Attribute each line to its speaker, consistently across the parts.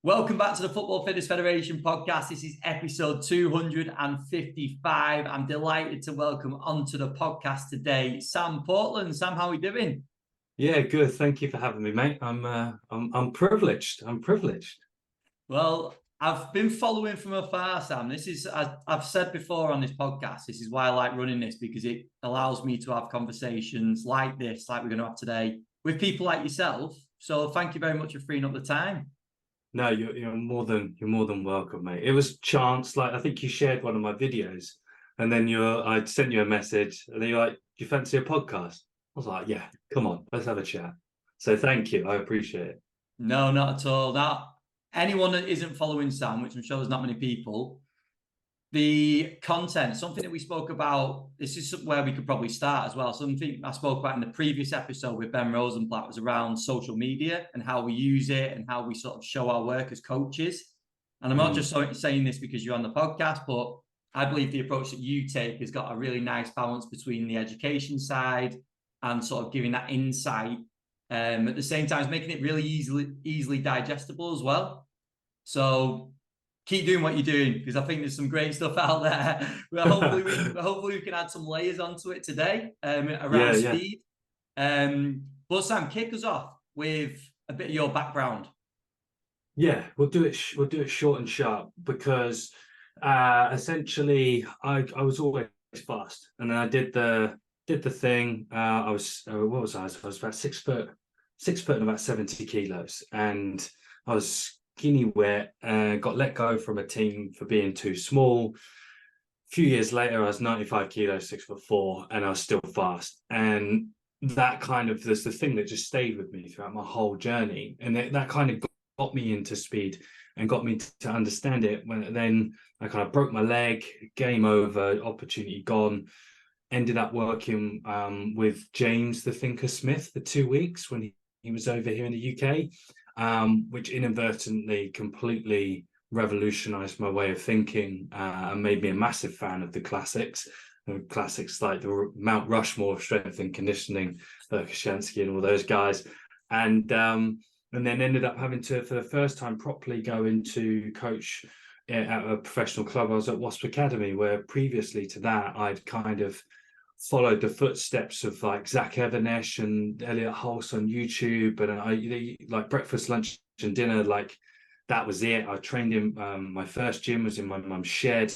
Speaker 1: Welcome back to the Football Fitness Federation podcast. This is episode 255. I'm delighted to welcome onto the podcast today Sam Portland. Sam, how are we doing?
Speaker 2: Yeah, good. Thank you for having me, mate. I'm privileged. I'm privileged.
Speaker 1: Well, I've been following from afar, Sam. This is, as I've said before on this podcast, this is why I like running this, because it allows me to have conversations like this, like we're going to have today, with people like yourself. So thank you very much for freeing up the time.
Speaker 2: No, you're more than welcome, mate. It was chance. Like I think you shared one of my videos, and then I'd sent you a message, and then you're like, "Do you fancy a podcast?" I was like, "Yeah, come on, let's have a chat." So thank you. I appreciate it.
Speaker 1: No, not at all. Now, anyone that isn't following Sam, which I'm sure there's not many people, the content, something that we spoke about, this is where we could probably start as well. Something I spoke about in the previous episode with Ben Rosenblatt was around social media and how we use it and how we sort of show our work as coaches. And I'm not just saying this because you're on the podcast, but I believe the approach that you take has got a really nice balance between the education side and sort of giving that insight. At the same time, making it really easily digestible as well. So keep doing what you're doing, because I think there's some great stuff out there. Well, hopefully we can add some layers onto it today around speed. But Sam, kick us off with a bit of your background.
Speaker 2: Yeah, we'll do it short and sharp because essentially I was always fast, and then I did the thing. I was what was I? I was about 6 foot and about 70 kilos, and I was skinny wet. Got let go from a team for being too small. A few years later, I was 95 kilos, 6'4", and I was still fast. And that kind of there's the thing that just stayed with me throughout my whole journey, and that kind of got me into speed and got me to understand it. When then I kind of broke my leg, game over, opportunity gone. Ended up working with James the Thinker Smith for 2 weeks when he was over here in the UK, which inadvertently completely revolutionized my way of thinking and made me a massive fan of the classics. Classics like the Mount Rushmore of strength and conditioning, Verkhoshansky and all those guys. And then ended up having to, for the first time, properly go into coach at a professional club. I was at Wasp Academy, where previously to that, I'd kind of followed the footsteps of like Zach Evernesh and Elliot Hulse on YouTube. And like breakfast, lunch, and dinner, like that was it. I trained in my first gym was in my mum's shed.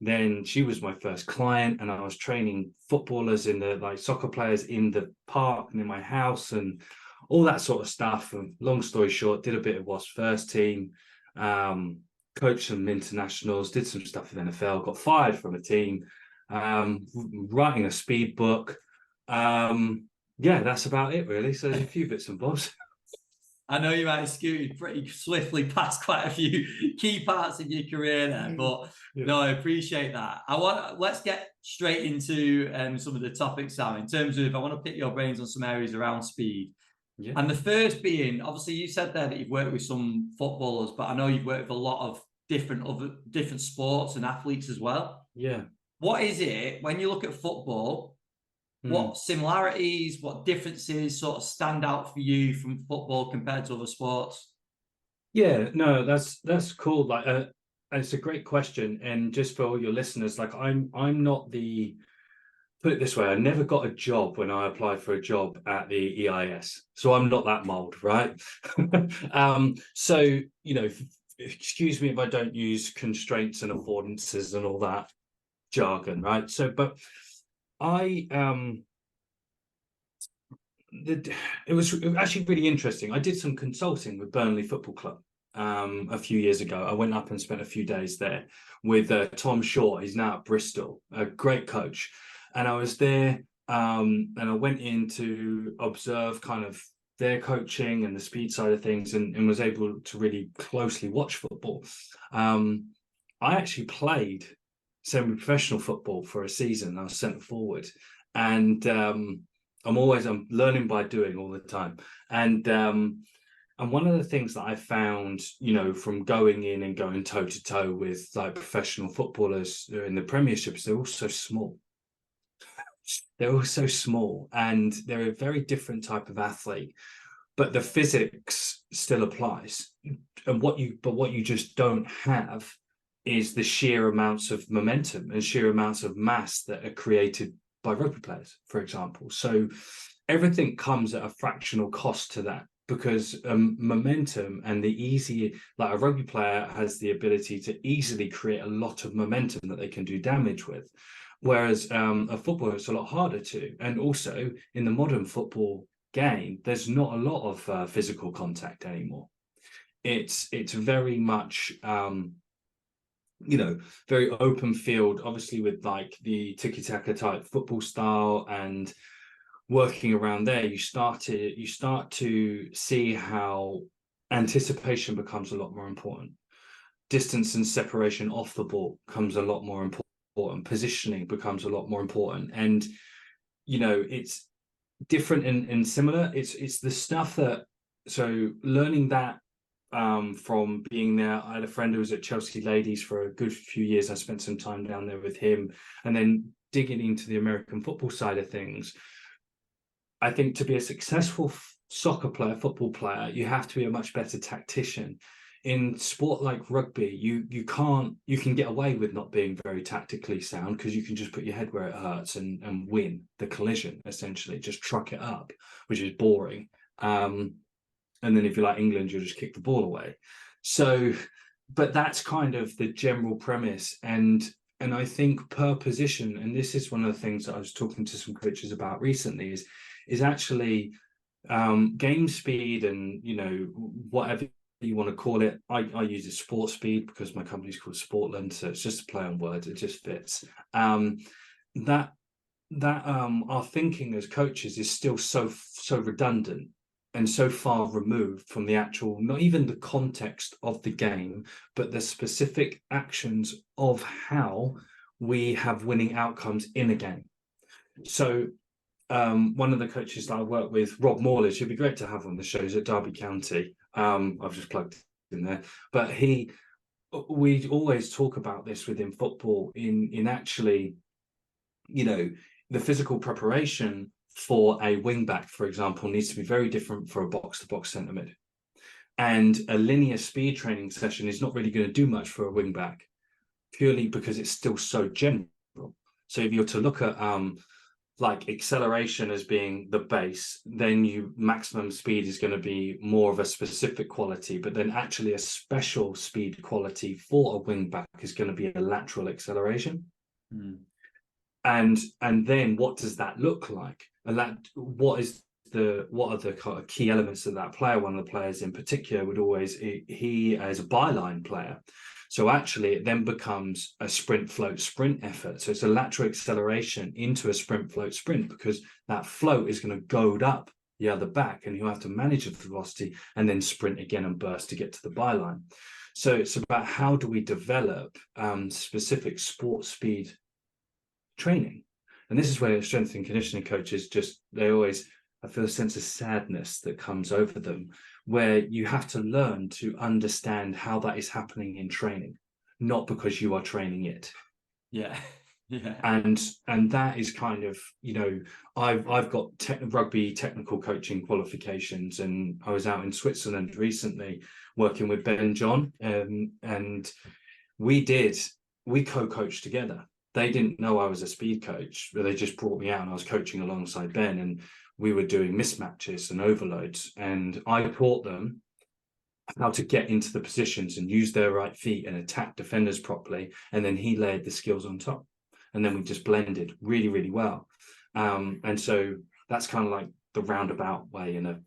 Speaker 2: Then she was my first client, and I was training footballers in the like soccer players in the park and in my house and all that sort of stuff. And long story short, did a bit of Wasp first team, coached some internationals, did some stuff with NFL, got fired from a team, writing a speed book. Yeah, that's about it really. So a few bits and bobs.
Speaker 1: I know you might have scooted pretty swiftly past quite a few key parts of your career there, but no, I appreciate that. Let's get straight into some of the topics, Sam, in terms of, I want to pick your brains on some areas around speed. Yeah. And the first being, obviously you said there that you've worked with some footballers, but I know you've worked with a lot of different sports and athletes as well.
Speaker 2: Yeah.
Speaker 1: What is it when you look at football? What similarities, what differences sort of stand out for you from football compared to other sports?
Speaker 2: Yeah, no, that's cool. Like, it's a great question, and just for all your listeners, like I'm not the, put it this way, I never got a job when I applied for a job at the EIS, so I'm not that mold, right? So excuse me if I don't use constraints and affordances and all that jargon, right? So, but it was actually really interesting. I did some consulting with Burnley Football Club a few years ago. I went up and spent a few days there with Tom Shaw. He's now at Bristol, a great coach. And I was there and I went in to observe kind of their coaching and the speed side of things, and was able to really closely watch football. I actually played semi-professional football for a season. I was centre forward, and I'm learning by doing all the time. And one of the things that I found, from going in and going toe to toe with like professional footballers in the Premiership, they're all so small. They're all so small, and they're a very different type of athlete. but the physics still applies. And what you just don't have is the sheer amounts of momentum and sheer amounts of mass that are created by rugby players, for example. So everything comes at a fractional cost to that, because momentum and the easy, like a rugby player has the ability to easily create a lot of momentum that they can do damage with. Whereas a footballer, it's a lot harder to. And also in the modern football game, there's not a lot of physical contact anymore. It's very much very open field, obviously, with like the tiki-taka type football style, and working around there, you start to see how anticipation becomes a lot more important. Distance and separation off the ball becomes a lot more important. Positioning becomes a lot more important. And it's different and similar. It's the stuff that, so learning that from being there. I had a friend who was at Chelsea Ladies for a good few years. I spent some time down there with him, and then digging into the American football side of things. I think to be a successful soccer player, football player, you have to be a much better tactician. In sport like rugby, you can get away with not being very tactically sound, because you can just put your head where it hurts and win the collision, essentially, just truck it up, which is boring. And then if you're like England, you'll just kick the ball away. So, but that's kind of the general premise. And I think per position, and this is one of the things that I was talking to some coaches about recently, is actually game speed, and whatever you want to call it. I use it sport speed because my company's called Sportland, so it's just a play on words. It just fits. That our thinking as coaches is still so redundant and so far removed from the actual, not even the context of the game, but the specific actions of how we have winning outcomes in a game. So one of the coaches that I work with, Rob Morley, should be great to have on the shows at Derby County. I've just plugged in there, but we always talk about this within football in actually, the physical preparation for a wing back, for example, needs to be very different for a box-to-box centre mid. And a linear speed training session is not really going to do much for a wing back, purely because it's still so general. So if you're to look at like acceleration as being the base, then maximum speed is going to be more of a specific quality, but then actually a special speed quality for a wing back is going to be a lateral acceleration. And then what does that look like? And what are the kind of key elements of that player? One of the players in particular would always, he as a byline player. So actually it then becomes a sprint float sprint effort. So it's a lateral acceleration into a sprint float sprint, because that float is going to goad up the other back, and you have to manage the velocity and then sprint again and burst to get to the byline. So it's about how do we develop specific sport speed training. And this is where strength and conditioning coaches I feel a sense of sadness that comes over them, where you have to learn to understand how that is happening in training, not because you are training it.
Speaker 1: Yeah.
Speaker 2: And that is kind of, I've got rugby technical coaching qualifications, and I was out in Switzerland recently working with Ben John, and we co-coached together. They didn't know I was a speed coach, but they just brought me out, and I was coaching alongside Ben, and we were doing mismatches and overloads, and I taught them how to get into the positions and use their right feet and attack defenders properly. And then he layered the skills on top, and then we just blended really, really well. And so that's kind of like the roundabout way in a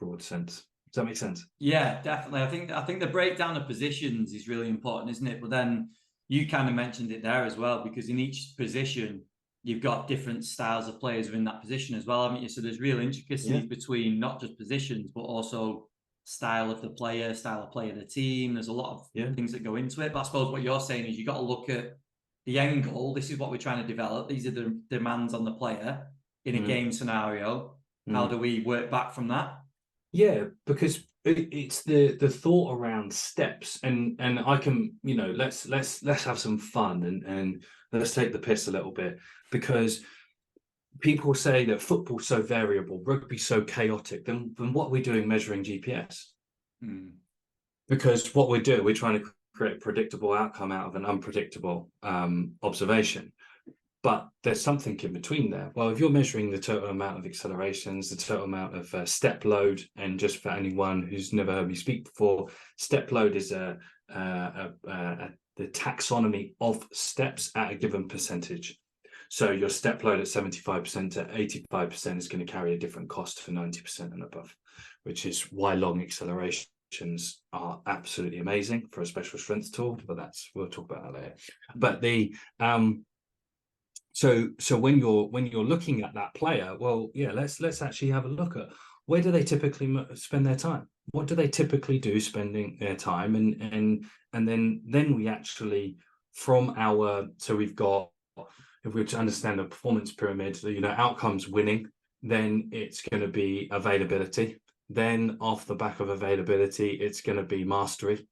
Speaker 2: broad sense. Does that make sense?
Speaker 1: Yeah, definitely. I think the breakdown of positions is really important, isn't it? But then you kind of mentioned it there as well, because in each position, you've got different styles of players within that position as well, haven't you? So there's real intricacies between not just positions, but also style of the player, style of play of the team. There's a lot of things that go into it. But I suppose what you're saying is you've got to look at the end goal. This is what we're trying to develop. These are the demands on the player in a game scenario. How do we work back from that?
Speaker 2: Yeah, because it's the thought around steps, and I can, let's have some fun and let's take the piss a little bit, because people say that football's so variable, rugby's so chaotic, then what are we doing measuring GPS? Because what we're doing, we're trying to create a predictable outcome out of an unpredictable observation. But there's something in between there. Well, if you're measuring the total amount of accelerations, the total amount of step load, and just for anyone who's never heard me speak before, step load is the taxonomy of steps at a given percentage. So your step load at 75% to 85% is going to carry a different cost for 90% and above, which is why long accelerations are absolutely amazing for a special strength tool. But we'll talk about that later. But so when you're looking at that player, well, yeah, let's actually have a look at where do they typically spend their time? What do they typically do spending their time? And then we actually so we've got, if we're to understand the performance pyramid, outcomes winning, then it's going to be availability. Then off the back of availability, it's going to be mastery.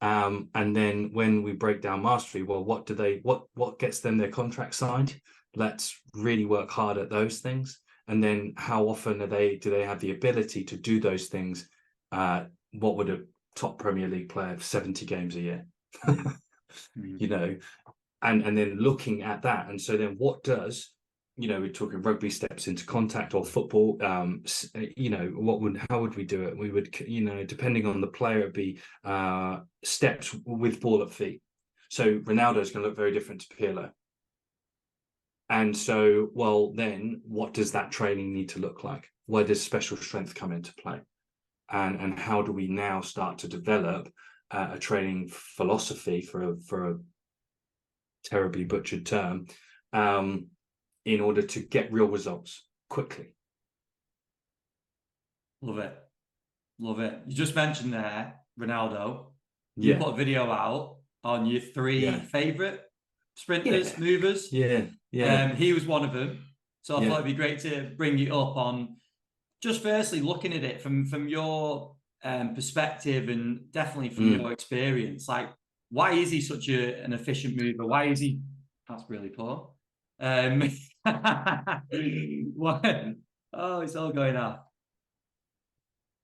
Speaker 2: And then when we break down mastery, well, what gets them their contract signed? Let's really work hard at those things. And then how often do they have the ability to do those things? What would a top Premier League player have 70 games a year? And then looking at that. And so then what does, we're talking rugby steps into contact or football, how would we do it? We would, depending on the player, it'd be steps with ball at feet. So Ronaldo is going to look very different to Pirlo. And so, well, then what does that training need to look like? Where does special strength come into play? And how do we now start to develop a training philosophy for a terribly butchered term, in order to get real results quickly?
Speaker 1: Love it. You just mentioned there Ronaldo. You put a video out on your three favorite sprinters, movers. He was one of them, so I thought it'd be great to bring you up on just firstly looking at it from your perspective, and definitely from your experience. Like, why is he such an efficient mover? Why is he? That's really poor. What? Oh, it's all going off.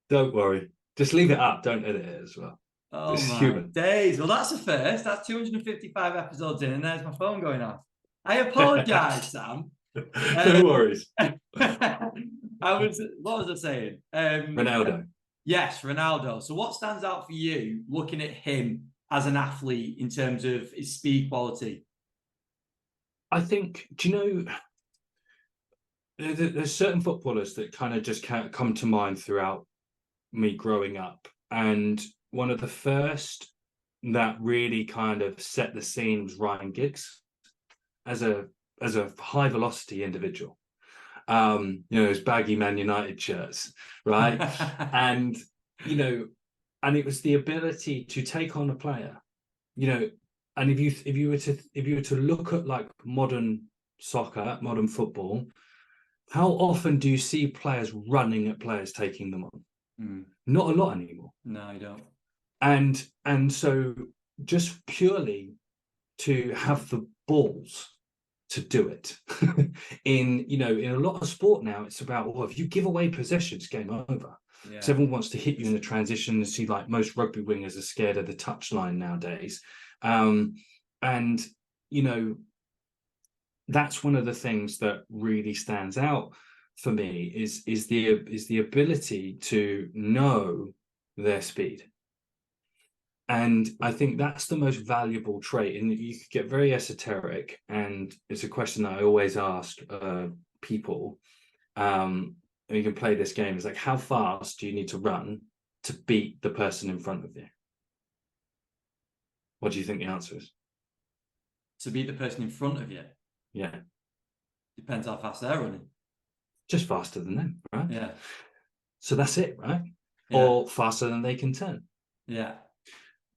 Speaker 2: Don't worry. Just leave it up. Don't edit it as well.
Speaker 1: Oh, it's my days. Well, that's a first. That's 255 episodes in, and there's my phone going off. I apologize, Sam.
Speaker 2: No worries.
Speaker 1: What was I saying?
Speaker 2: Ronaldo.
Speaker 1: Yes, Ronaldo. So what stands out for you looking at him as an athlete in terms of his speed quality?
Speaker 2: I think, there's certain footballers that kind of just come to mind throughout me growing up. And one of the first that really kind of set the scene was Ryan Giggs as a high velocity individual. His baggy Man United shirts, right? and it was the ability to take on a player, and if you were to look at like modern soccer, modern football, how often do you see players running at players taking them on? Not a lot anymore.
Speaker 1: No, you don't.
Speaker 2: And so just purely to have the balls to do it in a lot of sport now, it's about, well, if you give away possession, it's game over. So everyone wants to hit you in the transition. And see, like, most rugby wingers are scared of the touchline nowadays. And that's one of the things that really stands out for me is the ability to know their speed. And I think that's the most valuable trait. And you could get very esoteric, and it's a question that I always ask people. And you can play this game. It's like, how fast do you need to run to beat the person in front of you? What do you think the answer is?
Speaker 1: To beat the person in front of you?
Speaker 2: Yeah.
Speaker 1: Depends how fast they're running.
Speaker 2: Just faster than them, right?
Speaker 1: Yeah.
Speaker 2: So that's it, right?
Speaker 1: Yeah.
Speaker 2: Or faster than they can turn.
Speaker 1: Yeah.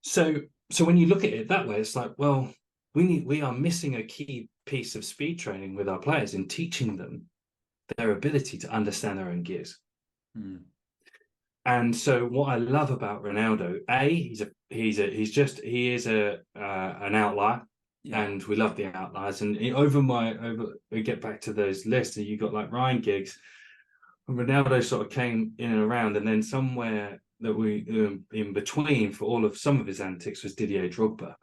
Speaker 2: So when you look at it that way, it's like, well, we are missing a key piece of speed training with our players in teaching them their ability to understand their own gears. And so what I love about Ronaldo, he is an outlier. and we love the outliers. And we get back to those lists, and you got like Ryan Giggs, and Ronaldo sort of came in and around, and then somewhere that we in between for some of his antics was Didier Drogba,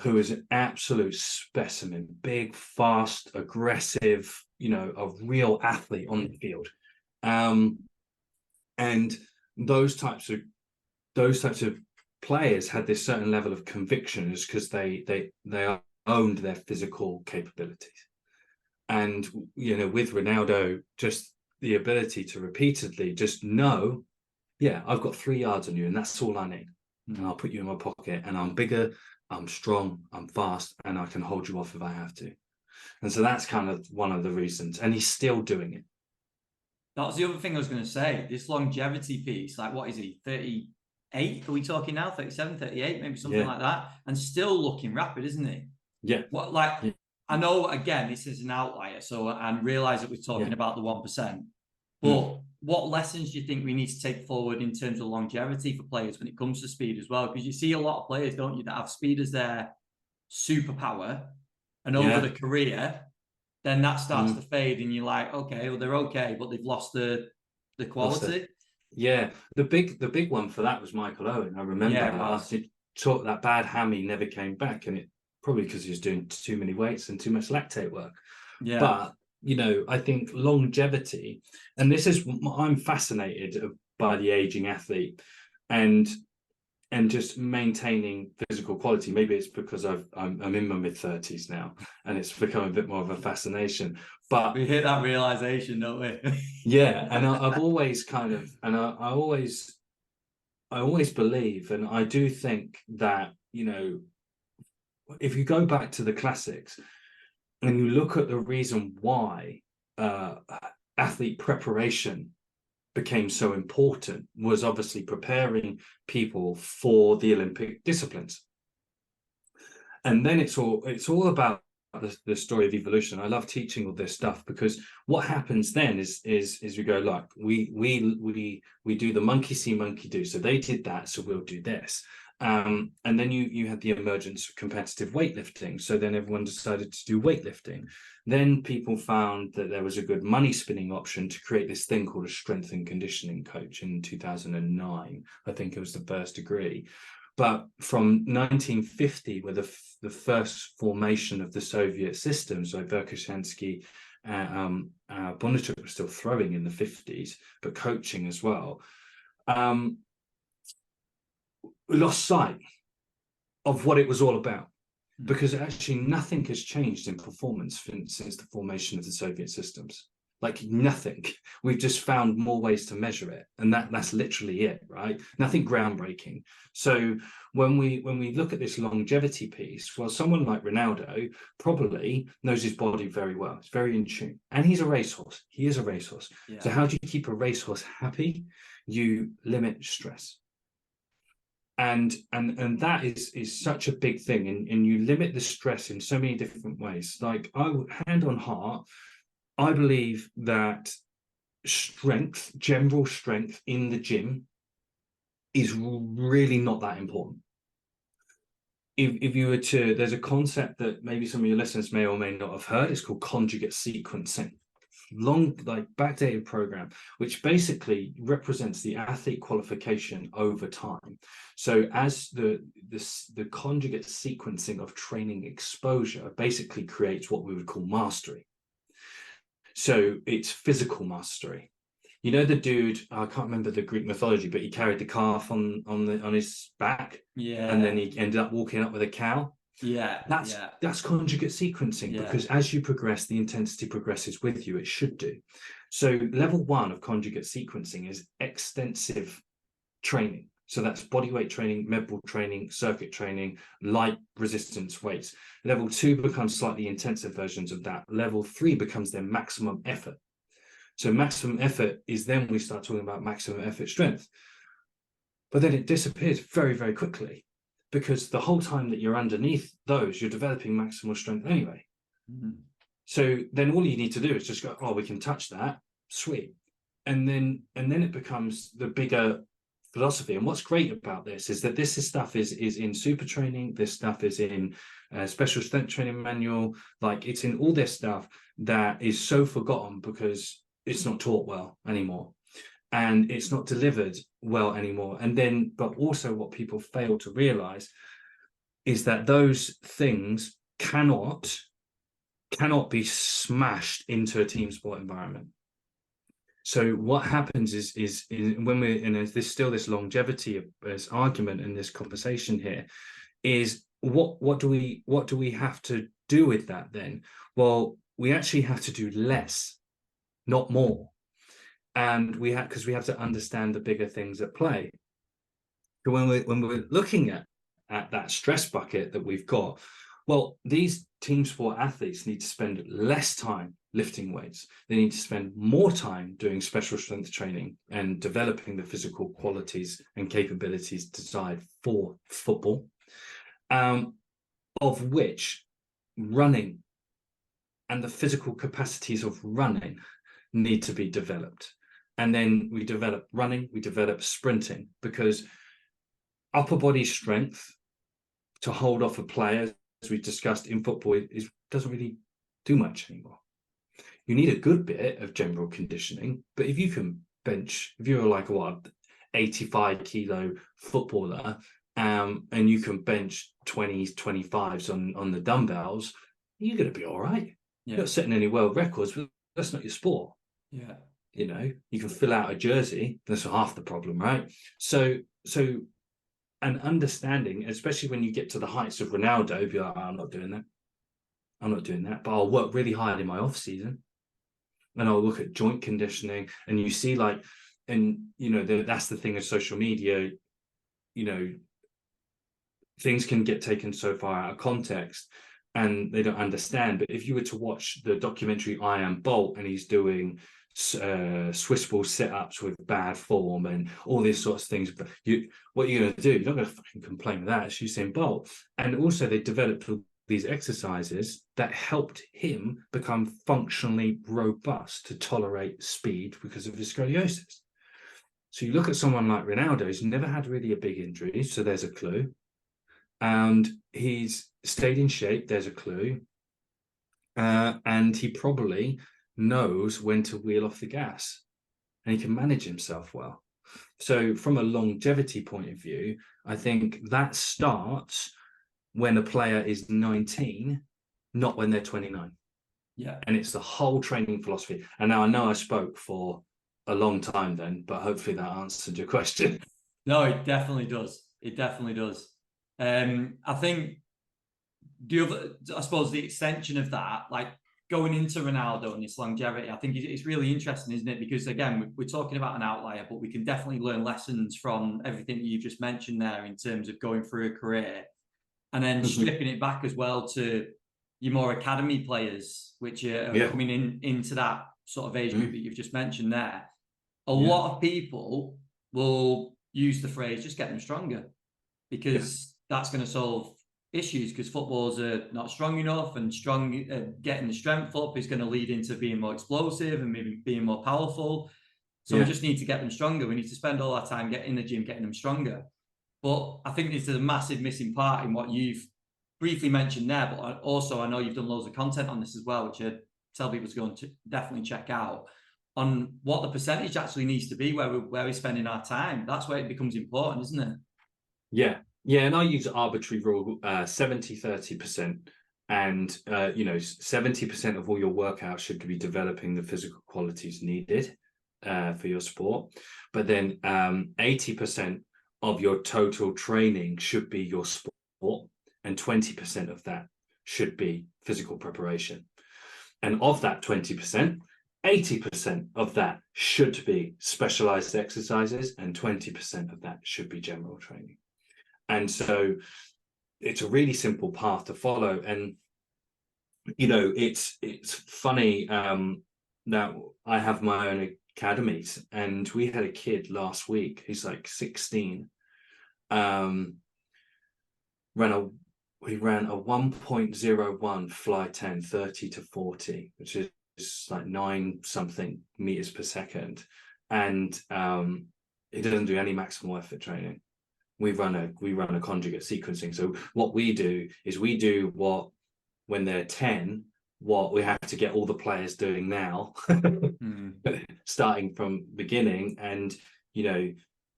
Speaker 2: who is an absolute specimen, big, fast, aggressive, a real athlete on the field. And those types of players had this certain level of conviction, is because they owned their physical capabilities. And with Ronaldo, just the ability to repeatedly just know, yeah, I've got 3 yards on you, and that's all I need. And I'll put you in my pocket, and I'm bigger, I'm strong, I'm fast, and I can hold you off if I have to. And so that's kind of one of the reasons. And he's still doing it.
Speaker 1: That was the other thing I was going to say. This longevity piece, like, what is he, 38? Are we talking now? 37, 38, maybe something like that? And still looking rapid, isn't he?
Speaker 2: Yeah.
Speaker 1: I know, again, this is an outlier, and realise that we're talking about the 1%. But what lessons do you think we need to take forward in terms of longevity for players when it comes to speed as well? Because you see a lot of players, don't you, that have speed as their superpower, and over the career, then that starts to fade, and you're like, okay, well, they're okay, but they've lost the quality.
Speaker 2: Yeah, the big one for that was Michael Owen. I remember he took that bad hammy, never came back, and it probably because he was doing too many weights and too much lactate work. Yeah. But I think longevity, and this is, I'm fascinated by the aging athlete, and just maintaining physical quality. Maybe it's because I'm in my mid-30s now, and it's become a bit more of a fascination. But
Speaker 1: we hit that realization, don't we?
Speaker 2: Yeah, and I've always kind of, and I always believe, and I do think that if you go back to the classics and you look at the reason why athlete preparation became so important, was obviously preparing people for the Olympic disciplines. And then it's all about the story of evolution. I love teaching all this stuff, because what happens then is we go, look, we do the monkey see, monkey do. So they did that, so we'll do this. And then you had the emergence of competitive weightlifting. So then everyone decided to do weightlifting. Then people found that there was a good money spinning option to create this thing called a strength and conditioning coach in 2009. I think it was the first degree. But from 1950, where the first formation of the Soviet system, so Verkhoshansky, Bondarchuk was still throwing in the 50s, but coaching as well. We lost sight of what it was all about, because actually nothing has changed in performance since the formation of the Soviet systems. Like nothing. We've just found more ways to measure it, and that's literally it, right? Nothing groundbreaking. So when we look at this longevity piece, well, someone like Ronaldo probably knows his body very well. It's very in tune, and he's a racehorse. He is a racehorse. Yeah. So how do you keep a racehorse happy? You limit stress. And that is such a big thing, and you limit the stress in so many different ways. Like, hand on heart, I believe that general strength in the gym is really not that important. If you were to, there's a concept that maybe some of your listeners may or may not have heard. It's called conjugate sequencing. Long, like, backdated program, which basically represents the athlete qualification over time. So as the conjugate sequencing of training exposure basically creates what we would call mastery. So it's physical mastery. The dude, I can't remember the Greek mythology, but he carried the calf on his back, and then he ended up walking up with a cow. That's conjugate sequencing, because as you progress, the intensity progresses with you. It should do. So level 1 of conjugate sequencing is extensive training. So that's body weight training, med ball training, circuit training, light resistance weights. Level 2 becomes slightly intensive versions of that. Level 3 becomes their maximum effort. So maximum effort is then we start talking about maximum effort strength. But then it disappears very, very quickly, because the whole time that you're underneath those, you're developing maximal strength anyway. So then all you need to do is just go, oh, we can touch that, sweet. And then it becomes the bigger philosophy. And what's great about this is that stuff is in super training. This stuff is in special strength training manual. Like, it's in all this stuff that is so forgotten because it's not taught well anymore, and it's not delivered well anymore. And then, but also what people fail to realize is that those things cannot be smashed into a team sport environment. So what happens is when we're in there's still this longevity of this argument and this conversation here, is what do we have to do with that then? Well, we actually have to do less, not more. And because we have to understand the bigger things at play. So when we're looking at that stress bucket that we've got, well, these team sport athletes need to spend less time lifting weights. They need to spend more time doing special strength training and developing the physical qualities and capabilities desired for football, of which running and the physical capacities of running need to be developed. And then we develop running, we develop sprinting, because upper body strength to hold off a player, as we discussed in football, doesn't really do much anymore. You need a good bit of general conditioning, but if you can bench, if you're like 85 kilo footballer, and you can bench 20s, 25s on the dumbbells, you're going to be all right. You're not setting any world records, but that's not your sport.
Speaker 1: Yeah.
Speaker 2: You know, you can fill out a jersey. That's half the problem, right? So an understanding, especially when you get to the heights of Ronaldo, be like, oh, I'm not doing that. But I'll work really hard in my off season, and I'll look at joint conditioning. And you see, like, and you know, that's the thing of social media. You know, things can get taken so far out of context, and they don't understand. But if you were to watch the documentary I Am Bolt, and he's doing Swiss ball sit-ups with bad form and all these sorts of things, but what you're going to do, you're not going to fucking complain with that. It's Usain Bolt. And also they developed these exercises that helped him become functionally robust to tolerate speed because of his scoliosis. So you look at someone like Ronaldo, who's never had really a big injury, so there's a clue. And he's stayed in shape, there's a clue. And he probably knows when to wheel off the gas, and he can manage himself well. So from a longevity point of view, I think that starts when a player is 19, not when they're 29.
Speaker 1: Yeah.
Speaker 2: And it's the whole training philosophy. And now I know I spoke for a long time then, but hopefully that answered your question.
Speaker 1: No, it definitely does. It definitely does. I think I suppose the extension of that, like going into Ronaldo and this longevity, I think it's really interesting, isn't it? Because again, we're talking about an outlier, but we can definitely learn lessons from everything that you've just mentioned there in terms of going through a career, and then stripping it back as well to your more academy players, which are coming into that sort of age group that you've just mentioned there. A lot of people will use the phrase, just get them stronger, because that's going to solve issues, because footballers are not strong enough, and getting the strength up is going to lead into being more explosive and maybe being more powerful. So we just need to get them stronger. We need to spend all our time getting in the gym, getting them stronger. But I think this is a massive missing part in what you've briefly mentioned there. But also, I know you've done loads of content on this as well, which I tell people to go and definitely check out, on what the percentage actually needs to be where we're spending our time. That's where it becomes important, isn't it?
Speaker 2: Yeah. Yeah, and I use arbitrary rule 70-30%. And 70% of all your workouts should be developing the physical qualities needed for your sport. But then 80% of your total training should be your sport, and 20% of that should be physical preparation. And of that 20%, 80% of that should be specialized exercises, and 20% of that should be general training. And so it's a really simple path to follow. And, you know, it's funny that I have my own academies, and we had a kid last week who's like 16. He ran a 1.01 fly 10, 30 to 40, which is like 9 something meters per second. And he doesn't do any maximal effort training. We run a conjugate sequencing. So what we do is we do what, when they're 10, what we have to get all the players doing now, starting from beginning. And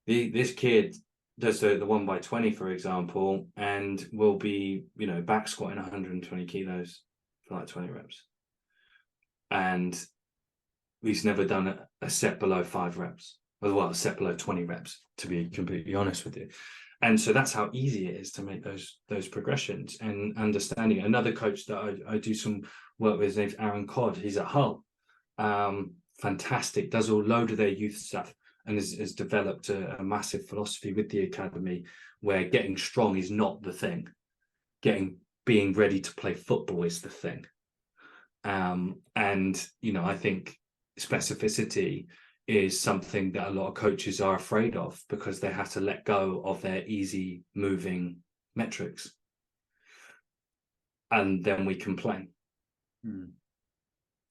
Speaker 2: this kid does the 1x20, for example, and will be back squatting 120 kilos for like 20 reps, and he's never done a set below 5 reps, well, a set below 20 reps, to be completely honest with you. And so that's how easy it is to make those progressions and understanding. Another coach that I do some work with, his name's Aaron Codd. He's at Hull. Fantastic, does a load of their youth stuff, and has developed a massive philosophy with the academy where getting strong is not the thing. Being ready to play football is the thing. And I think specificity is something that a lot of coaches are afraid of, because they have to let go of their easy moving metrics, and then we complain, and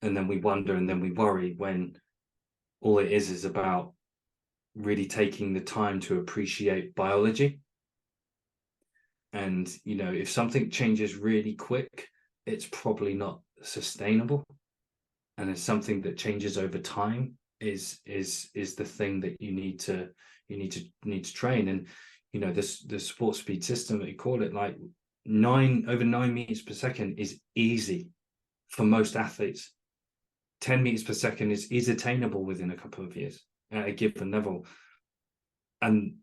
Speaker 2: then we wonder, and then we worry, when all it is about really taking the time to appreciate biology. And if something changes really quick, it's probably not sustainable, and it's something that changes over time is the thing that you need to train. And the sports speed system that you call it, like over 9 meters per second is easy for most athletes. 10 meters per second is attainable within a couple of years at a given level. And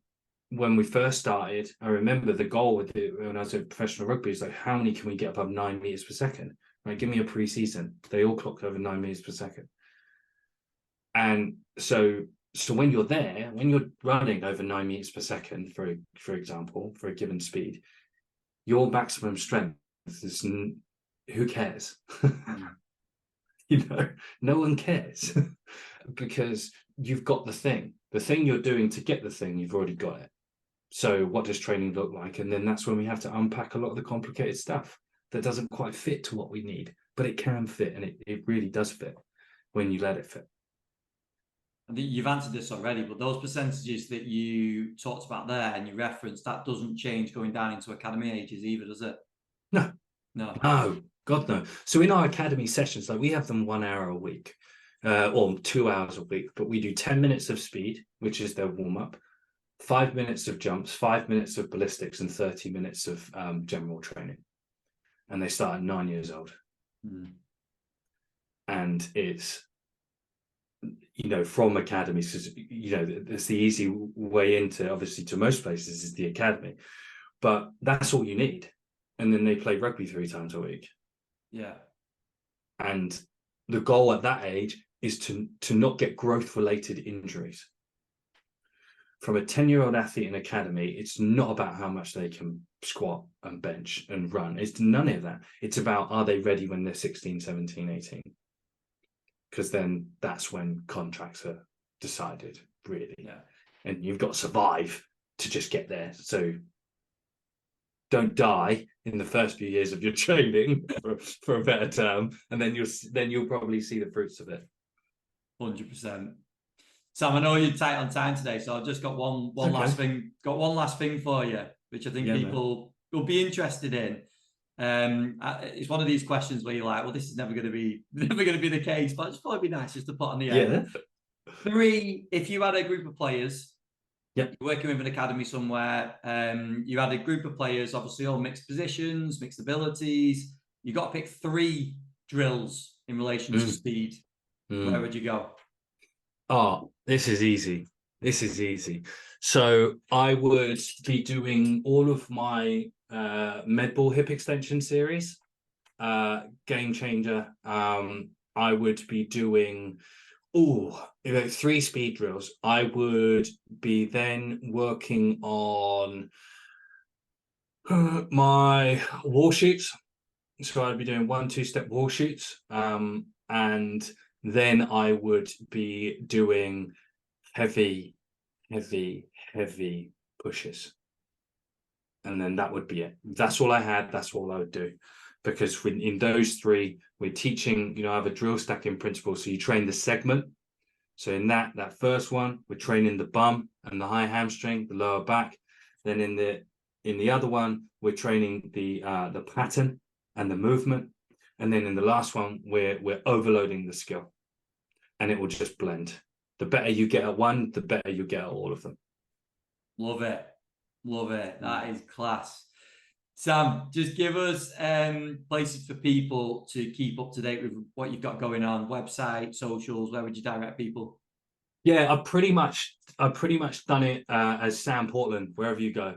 Speaker 2: when we first started, I remember the goal when I was at professional rugby is like, how many can we get above 9 meters per second? Right, give me a pre-season. They all clocked over 9 meters per second. And so when you're there, when you're running over 9 meters per second, for example, for a given speed, your maximum strength is, who cares? No one cares, because you've got the thing you're doing to get the thing, you've already got it. So what does training look like? And then that's when we have to unpack a lot of the complicated stuff that doesn't quite fit to what we need, but it can fit, and it really does fit when you let it fit.
Speaker 1: I think you've answered this already, but those percentages that you talked about there and you referenced, that doesn't change going down into academy ages either, does it?
Speaker 2: No, God no. So in our academy sessions, like, we have them 1 hour a week, or 2 hours a week, but we do 10 minutes of speed, which is their warm-up, 5 minutes of jumps, 5 minutes of ballistics, and 30 minutes of general training. And they start at 9 years old. And it's from academies, because it's the easy way into, obviously, to most places is the academy, but that's all you need. And then they play rugby 3 times a week.
Speaker 1: Yeah.
Speaker 2: And the goal at that age is to not get growth related injuries. From a 10-year-old athlete in academy, it's not about how much they can squat and bench and run. It's none of that. It's about, are they ready when they're 16, 17, 18? Because then that's when contracts are decided, really.
Speaker 1: Yeah.
Speaker 2: And you've got to survive to just get there. So don't die in the first few years of your training, for a better term, and then you'll probably see the fruits of it.
Speaker 1: 100%. Sam, I know you're tight on time today, so I've just got one last thing. Got one last thing for you, which I think people will be interested in. It's one of these questions where you're like, well, this is never going to be the case, but it's probably be nice just to put on the end. 3, if you had a group of players, you're working with an academy somewhere, you had a group of players, obviously all mixed positions, mixed abilities, you got to pick 3 drills in relation to speed. Where would you go?
Speaker 2: Oh, this is easy. So I would be doing all of my med ball hip extension series, game changer. I would be doing 3 speed drills. I would be then working on my wall shoots. So I'd be doing 1-2-step wall shoots, and then I would be doing heavy pushes. And then that would be it. That's all I had. That's all I would do. Because in those 3, we're teaching, I have a drill stacking principle. So you train the segment. So in that first one, we're training the bum and the high hamstring, the lower back. Then in the other one, we're training the pattern and the movement. And then in the last one, we're overloading the skill, and it will just blend. The better you get at one, the better you get at all of them.
Speaker 1: Love it. Love it. That is class. Sam, just give us places for people to keep up to date with what you've got going on, website, socials. Where would you direct people?
Speaker 2: Yeah, I've pretty much done it as Sam Portland, wherever you go.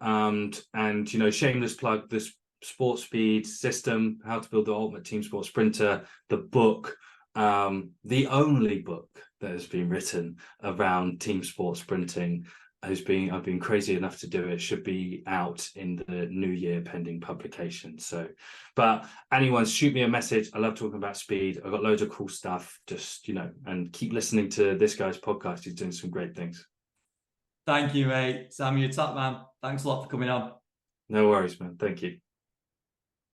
Speaker 2: And you know, shameless plug, this Sports Speed system, how to build the ultimate team sport sprinter, the book, the only book that has been written around team sport sprinting. I've been crazy enough to do it, should be out in the new year pending publication. So, but anyone, shoot me a message. I love talking about speed. I've got loads of cool stuff, just, you know, and keep listening to this guy's podcast. He's doing some great things.
Speaker 1: Thank you, mate. Sam, you're top man. Thanks a lot for coming on.
Speaker 2: No worries, man. Thank you.